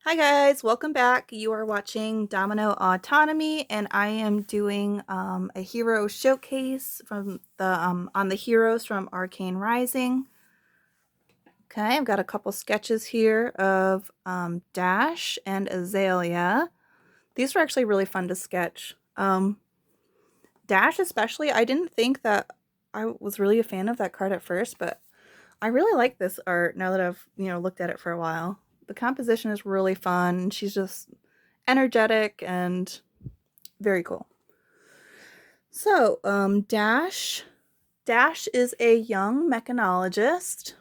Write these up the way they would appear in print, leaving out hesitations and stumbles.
Hi guys, welcome back. You are watching Domino Autonomy, and I am doing a hero showcase from the on the heroes from Arcane Rising. Okay, I've got a couple sketches here of Dash and Azalea. These were actually really fun to sketch. Dash especially, I didn't think that I was really a fan of that card at first, but I really like this art now that I've looked at it for a while. The composition is really fun. She's just energetic and very cool. So, Dash is a young mechanologist.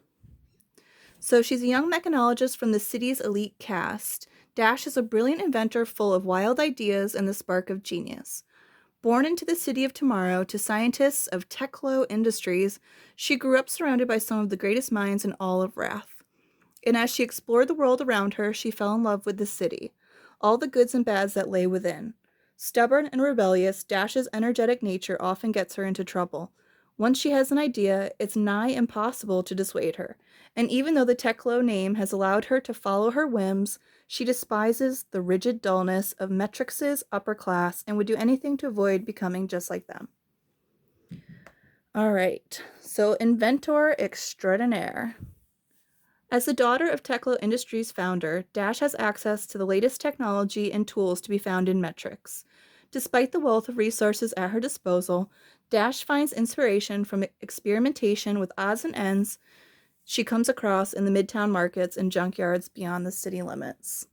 So she's a young mechanologist from the city's elite caste. Dash is a brilliant inventor full of wild ideas and the spark of genius. Born into the city of tomorrow to scientists of Teklo Industries, she grew up surrounded by some of the greatest minds in all of Wrath. And as she explored the world around her, she fell in love with the city, all the goods and bads that lay within. Stubborn and rebellious, Dash's energetic nature often gets her into trouble. Once she has an idea, it's nigh impossible to dissuade her. And even though the Teklo name has allowed her to follow her whims, she despises the rigid dullness of Metrix's upper class and would do anything to avoid becoming just like them. All right, so Inventor Extraordinaire. As the daughter of Teklo Industries founder, Dash has access to the latest technology and tools to be found in Metrix. Despite the wealth of resources at her disposal, Dash finds inspiration from experimentation with odds and ends she comes across in the midtown markets and junkyards beyond the city limits.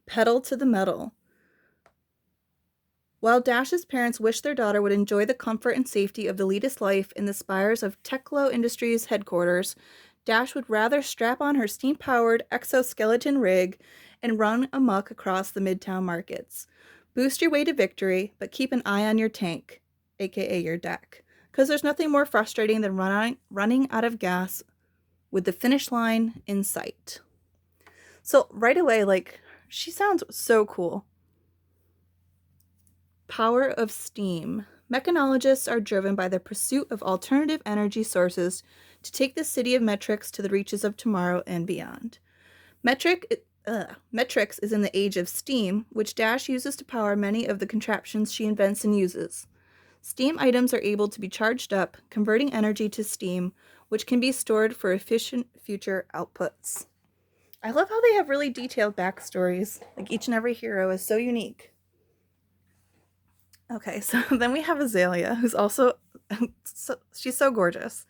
Pedal to the metal. While Dash's parents wish their daughter would enjoy the comfort and safety of the elitist life in the spires of Teklo Industries headquarters, Dash would rather strap on her steam-powered exoskeleton rig and run amok across the midtown markets. Boost your way to victory, but keep an eye on your tank, aka your deck, because there's nothing more frustrating than running out of gas with the finish line in sight. So right away, she sounds so cool. Power of steam. Mechanologists are driven by the pursuit of alternative energy sources to take the city of Metrix to the reaches of tomorrow and beyond. Metrix is in the age of steam, which Dash uses to power many of the contraptions she invents and uses. Steam items are able to be charged up, converting energy to steam, which can be stored for efficient future outputs. I love how they have really detailed backstories. Like each and every hero is so unique. Okay, so then we have Azalea, who's also she's so gorgeous.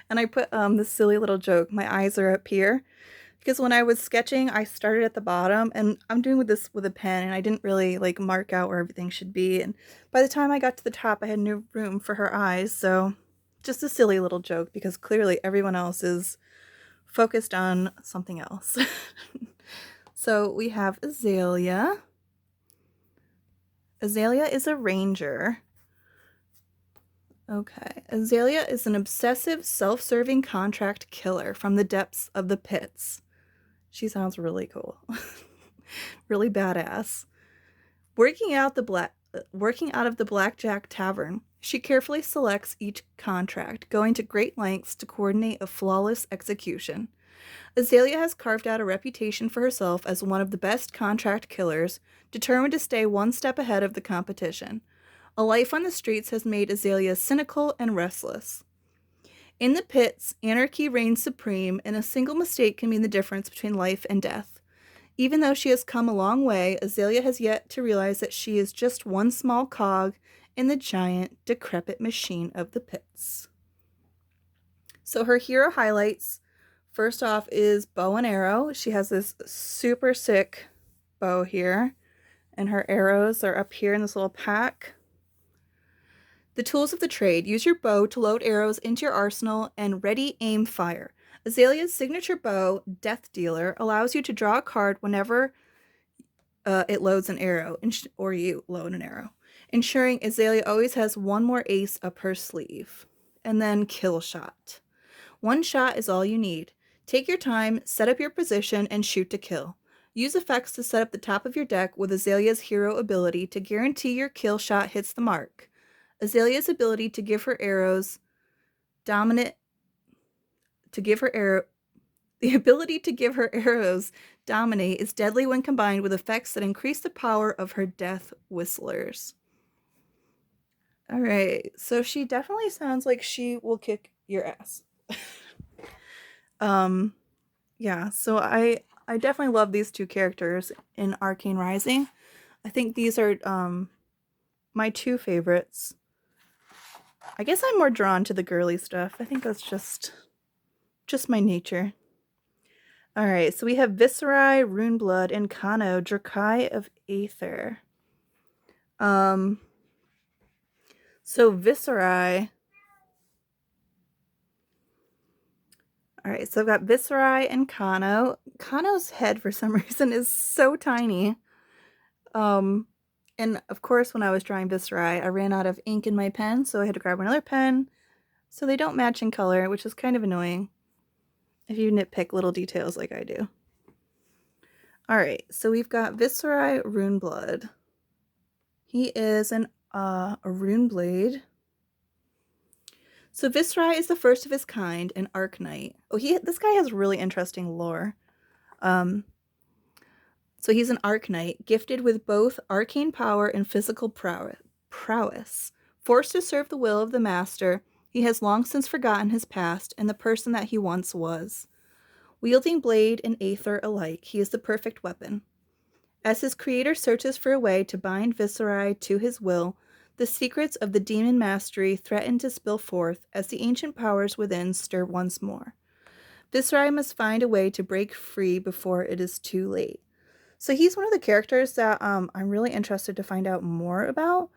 And I put this silly little joke. My eyes are up here because when I was sketching, I started at the bottom, and I'm doing this with a pen, and I didn't really mark out where everything should be. And by the time I got to the top, I had no room for her eyes. So just a silly little joke because clearly everyone else is focused on something else. So we have Azalea. Azalea is a ranger. Okay. Azalea is an obsessive, self-serving contract killer from the depths of the pits. She sounds really cool. Really badass. Working out of the Blackjack Tavern, she carefully selects each contract, going to great lengths to coordinate a flawless execution. Azalea has carved out a reputation for herself as one of the best contract killers, determined to stay one step ahead of the competition. A life on the streets has made Azalea cynical and restless. In the pits, anarchy reigns supreme, and a single mistake can mean the difference between life and death. Even though she has come a long way, Azalea has yet to realize that she is just one small cog in the giant, decrepit machine of the pits. So her hero highlights, first off, is bow and arrow. She has this super sick bow here, and her arrows are up here in this little pack. The tools of the trade. Use your bow to load arrows into your arsenal and ready, aim, fire. Azalea's signature bow, Death Dealer, allows you to draw a card whenever it loads an arrow, or you load an arrow, ensuring Azalea always has one more ace up her sleeve. And then Kill Shot. One shot is all you need. Take your time, set up your position, and shoot to kill. Use effects to set up the top of your deck with Azalea's hero ability to guarantee your kill shot hits the mark. Azalea's ability to give her arrows dominant to give her arrow The ability to give her arrows dominate is deadly when combined with effects that increase the power of her death whistlers. All right, so she definitely sounds like she will kick your ass. Yeah, so I definitely love these two characters in Arcane Rising. I think these are my two favorites. I guess I'm more drawn to the girly stuff. I think that's just my nature. All right, so we have Viscerai, Runeblood, and Kano, Drakai of Aether. So Viscerai. All right, so I've got Viscerai and Kano. Kano's head, for some reason, is so tiny. And of course, when I was drawing Viscerai, I ran out of ink in my pen, so I had to grab another pen. So they don't match in color, which is kind of annoying if you nitpick little details like I do. All right, so we've got Viscerai Runeblood. He is a rune blade. So Viscerai is the first of his kind, an Arc Knight. Oh, this guy has really interesting lore. So he's an Arc Knight, gifted with both arcane power and physical prowess. Forced to serve the will of the Master, he has long since forgotten his past and the person that he once was. Wielding blade and aether alike, he is the perfect weapon. As his creator searches for a way to bind Viscerai to his will, the secrets of the demon mastery threaten to spill forth as the ancient powers within stir once more. Viscerai must find a way to break free before it is too late. So he's one of the characters that I'm really interested to find out more about.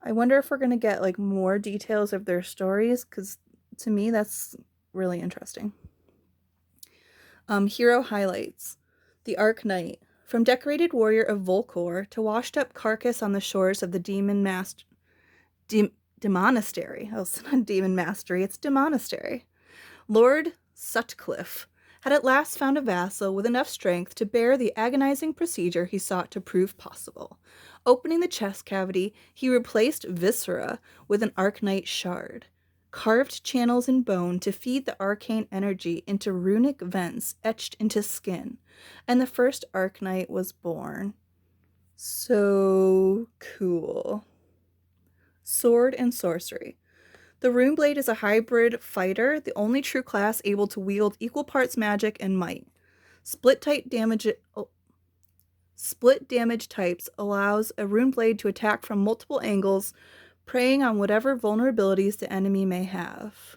I wonder if we're going to get like more details of their stories, because to me that's really interesting. Hero highlights. The Arc Knight. From decorated warrior of Volcor to washed up carcass on the shores of the Demonastery. Oh, it's not Demon Mastery, it's Demonastery. Lord Sutcliffe had at last found a vassal with enough strength to bear the agonizing procedure he sought to prove possible. Opening the chest cavity, he replaced viscera with an Arcanite shard, carved channels in bone to feed the arcane energy into runic vents etched into skin, and the first Arcanite was born. So cool. Sword and sorcery. The Runeblade is a hybrid fighter, the only true class able to wield equal parts magic and might. Split damage types allows a Runeblade to attack from multiple angles, preying on whatever vulnerabilities the enemy may have.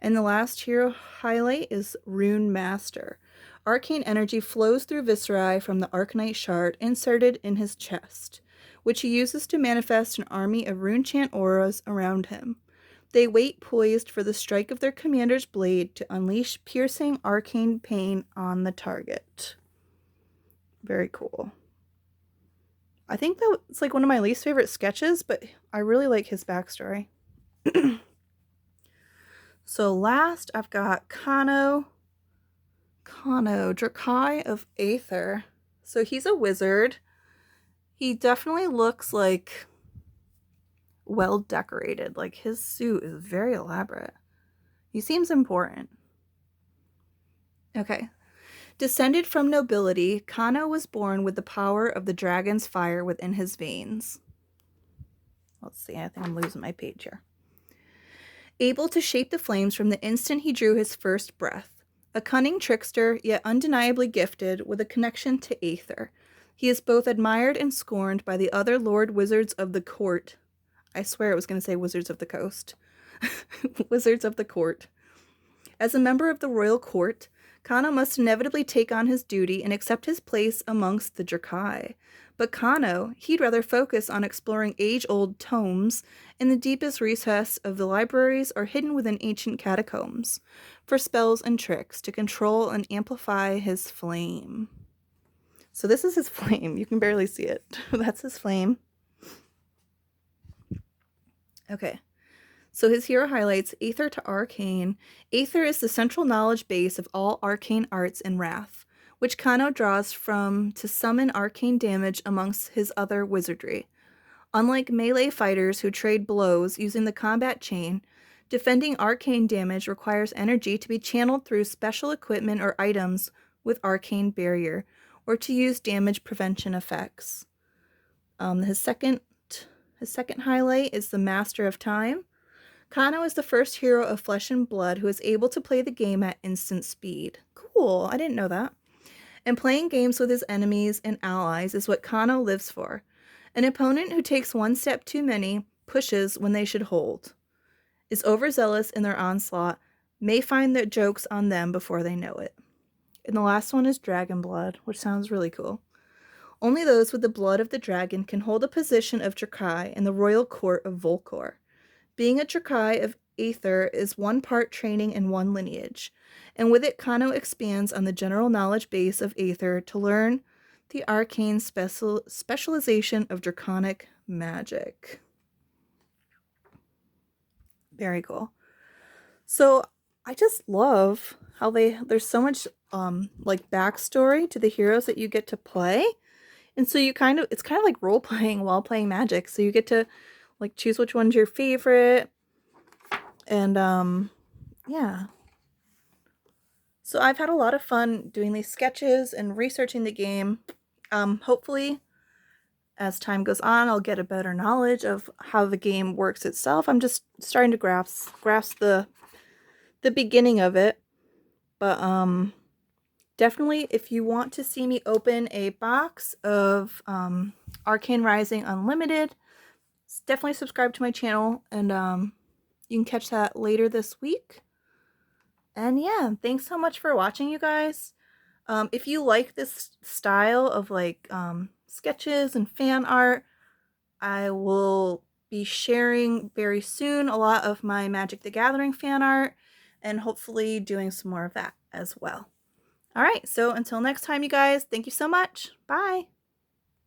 And the last hero highlight is Rune Master. Arcane energy flows through Viscerai from the Arcanite shard inserted in his chest, which he uses to manifest an army of runechant auras around him. They wait poised for the strike of their commander's blade to unleash piercing arcane pain on the target. Very cool. I think that it's like one of my least favorite sketches, but I really like his backstory. So last, I've got Kano, Drakai of Aether. So he's a wizard. He definitely looks like well decorated. Like his suit is very elaborate. He seems important. Okay. Descended from nobility, Kano was born with the power of the dragon's fire within his veins. Let's see, I think I'm losing my page here. Able to shape the flames from the instant he drew his first breath. A cunning trickster, yet undeniably gifted with a connection to Aether. He is both admired and scorned by the other Lord Wizards of the Court. I swear it was going to say Wizards of the Coast. Wizards of the Court. As a member of the royal court, Kano must inevitably take on his duty and accept his place amongst the Drakai. But Kano, he'd rather focus on exploring age-old tomes in the deepest recess of the libraries or hidden within ancient catacombs, for spells and tricks to control and amplify his flame. So this is his flame. You can barely see it. That's his flame. Okay. So his hero highlights Aether to Arcane. Aether is the central knowledge base of all arcane arts and wrath, which Kano draws from to summon arcane damage amongst his other wizardry. Unlike melee fighters who trade blows using the combat chain, Defending arcane damage requires energy to be channeled through special equipment or items with arcane barrier, or to use damage prevention effects. His second highlight is the Master of Time. Kano is the first hero of Flesh and Blood who is able to play the game at instant speed. Cool, I didn't know that. And playing games with his enemies and allies is what Kano lives for. An opponent who takes one step too many pushes when they should hold, is overzealous in their onslaught, may find their jokes on them before they know it. And the last one is Dragon Blood, which sounds really cool. Only those with the blood of the dragon can hold a position of Drakai in the royal court of Volcor. Being a Drakai of Aether is one part training and one lineage, and with it Kano expands on the general knowledge base of Aether to learn the arcane specialization of draconic magic. Very cool. So I just love how there's so much like backstory to the heroes that you get to play. And so it's kind of like role playing while playing Magic. So you get to like choose which one's your favorite. And yeah. So I've had a lot of fun doing these sketches and researching the game. Hopefully as time goes on, I'll get a better knowledge of how the game works itself. I'm just starting to grasp the beginning of it. But definitely, if you want to see me open a box of Arcane Rising Unlimited, definitely subscribe to my channel, and you can catch that later this week. And yeah, thanks so much for watching, you guys. If you like this style of like sketches and fan art, I will be sharing very soon a lot of my Magic the Gathering fan art, and hopefully doing some more of that as well. All right, so until next time, you guys, thank you so much. Bye.